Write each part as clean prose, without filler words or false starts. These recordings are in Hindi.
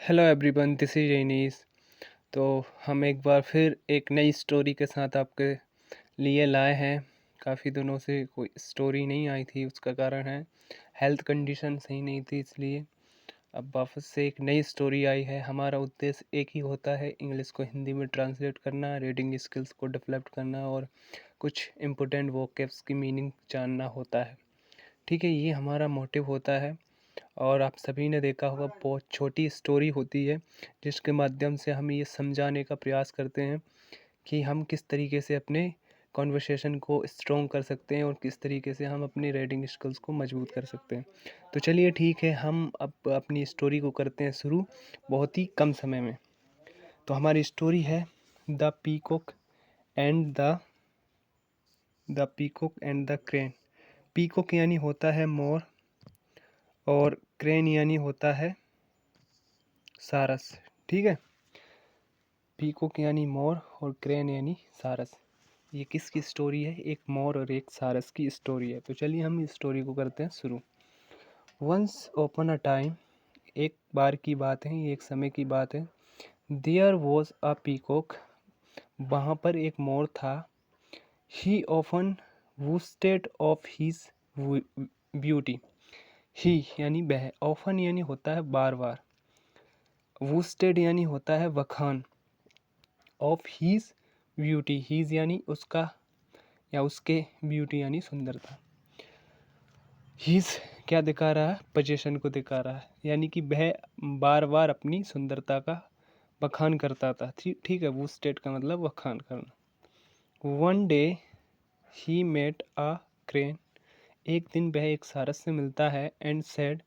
Hello everyone, this is Renis. तो हम एक बार फिर एक नई स्टोरी के साथ आपके लिए लाए हैं। काफ़ी दिनों से कोई स्टोरी नहीं आई थी, उसका कारण है हेल्थ कंडीशन सही नहीं थी, इसलिए अब वापस से एक नई स्टोरी आई है। हमारा उद्देश्य एक ही होता है, इंग्लिश को हिंदी में ट्रांसलेट करना, रीडिंग स्किल्स को डेवलप करना और कुछ इम्पोर्टेंट वोकैब्स की मीनिंग जानना होता है। ठीक है, ये हमारा मोटिव होता है। और आप सभी ने देखा होगा, बहुत छोटी स्टोरी होती है जिसके माध्यम से हम ये समझाने का प्रयास करते हैं कि हम किस तरीके से अपने कॉन्वर्सेशन को स्ट्रॉन्ग कर सकते हैं और किस तरीके से हम अपनी रीडिंग स्किल्स को मजबूत कर सकते हैं। तो चलिए ठीक है, हम अब अपनी स्टोरी को करते हैं शुरू बहुत ही कम समय में। तो हमारी स्टोरी है the peacock and the crane. Peacock यानी होता है मोर और क्रेन यानी होता है सारस। ठीक है, पीकॉक यानी मोर और क्रेन यानी सारस। ये किसकी स्टोरी है? एक मोर और एक सारस की स्टोरी है। तो चलिए हम इस स्टोरी को करते हैं शुरू। वंस ओपन अ टाइम, एक बार की बात है, ये एक समय की बात है। देयर वॉज अ पीकॉक, वहाँ पर एक मोर था। He often boasted of his beauty. He यानी वह, ऑफन यानी होता है बार बार, वूस्टेड यानी होता है बखान, ऑफ हीज ब्यूटी, हीज यानी उसका या उसके, ब्यूटी यानी सुंदरता। हीज क्या दिखा रहा है? पोजीशन को दिखा रहा है, यानी कि वह बार बार अपनी सुंदरता का बखान करता था। ठीक है, वो स्टेट का मतलब बखान करना। One day he met a crane, एक दिन वह एक सारस से मिलता है। एंड सेड,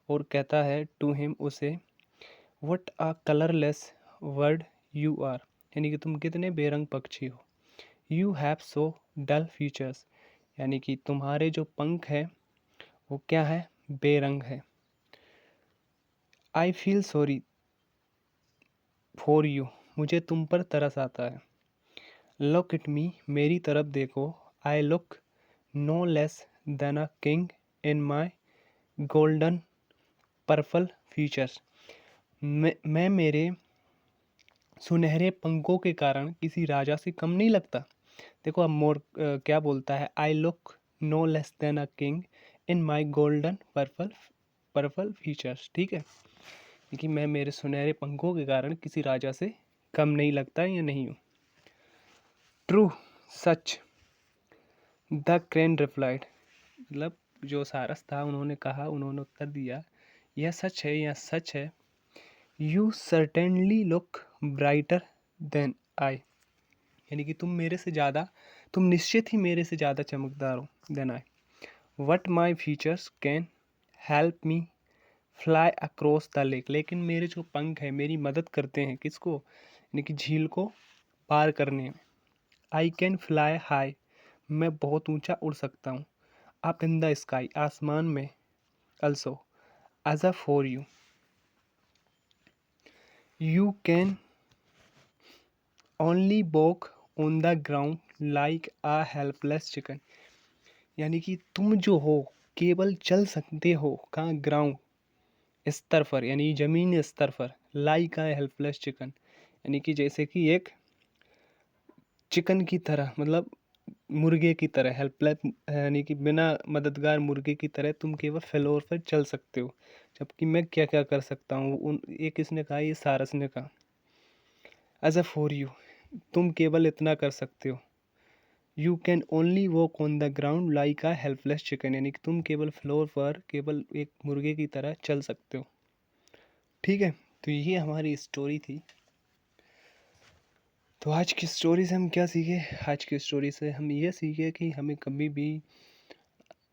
और कहता है, टू हिम उसे, what a colourless bird you are, यानी कि तुम कितने बेरंग पक्षी हो। You have so dull features, यानी कि तुम्हारे जो पंख है वो क्या है? बेरंग है। I feel sorry for you, मुझे तुम पर तरस आता है। लुक एट मी, मेरी तरफ देखो। I look no less than a king in my golden purple features, मैं मेरे सुनहरे पंखों के कारण किसी राजा से कम नहीं लगता। देखो अब मोर क्या बोलता है, I look no less than a king in my golden purple purple features. ठीक है, कि मैं मेरे सुनहरे पंखों के कारण किसी राजा से कम नहीं लगता या नहीं हूँ। True such, the crane replied, मतलब जो सारस था उन्होंने कहा, उन्होंने उत्तर दिया, यह सच है, यह सच है। You certainly look brighter than I, यानी कि तुम निश्चित ही मेरे से ज़्यादा चमकदार हो than I. But my features can help me fly across the lake, लेकिन मेरे जो पंख हैं मेरी मदद करते हैं किसको? यानी कि झील को पार करने में। आई कैन फ्लाई हाई, मैं बहुत ऊंचा उड़ सकता हूँ। अप इन द स्काई, आसमान में। Also as a for you, you can only walk on the ground like a helpless chicken, यानी कि तुम जो हो केवल चल सकते हो कहाँ? ग्राउंड, स्तर पर, यानी जमीन स्तर पर। लाइक अ हेल्पलेस चिकन, यानी कि जैसे कि एक चिकन की तरह, मतलब मुर्गे की तरह। हेल्पलेस यानी कि बिना मददगार मुर्गे की तरह तुम केवल फ्लोर पर चल सकते हो, जबकि मैं क्या क्या कर सकता हूँ। ये किसने कहा? ये सारस ने कहा। एज अ फॉर यू, तुम केवल इतना कर सकते हो। You can only walk on the ground like a helpless chicken, यानी कि तुम केवल फ्लोर पर केवल एक मुर्गे की तरह चल सकते हो। ठीक है, तो ये हमारी स्टोरी थी। तो आज की स्टोरी से हम क्या सीखे? आज की स्टोरी से हम ये सीखे कि हमें कभी भी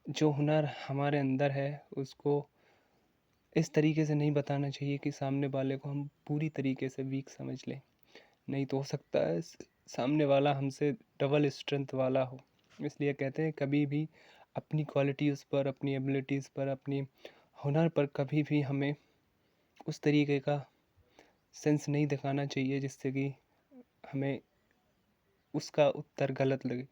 जो हुनर हमारे अंदर है उसको इस तरीके से नहीं बताना चाहिए कि सामने वाले को हम पूरी तरीके से वीक समझ लें। नहीं तो हो सकता है सामने वाला हमसे डबल स्ट्रेंथ वाला हो। इसलिए कहते हैं कभी भी अपनी क्वालिटीज़ पर, अपनी एबिलिटीज़ पर, अपनी हुनर पर कभी भी हमें उस तरीके का सेंस नहीं दिखाना चाहिए जिससे कि हमें उसका उत्तर गलत लगे।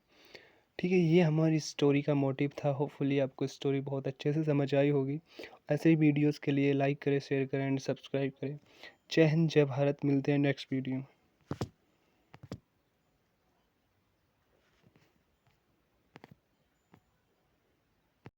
ठीक है, ये हमारी स्टोरी का मोटिव था। होपफुली आपको स्टोरी बहुत अच्छे से समझ आई होगी। ऐसे ही वीडियोज़ के लिए लाइक करें, शेयर करें एंड सब्सक्राइब करें। जय हिंद, जय भारत। मिलते हैं नेक्स्ट वीडियो में।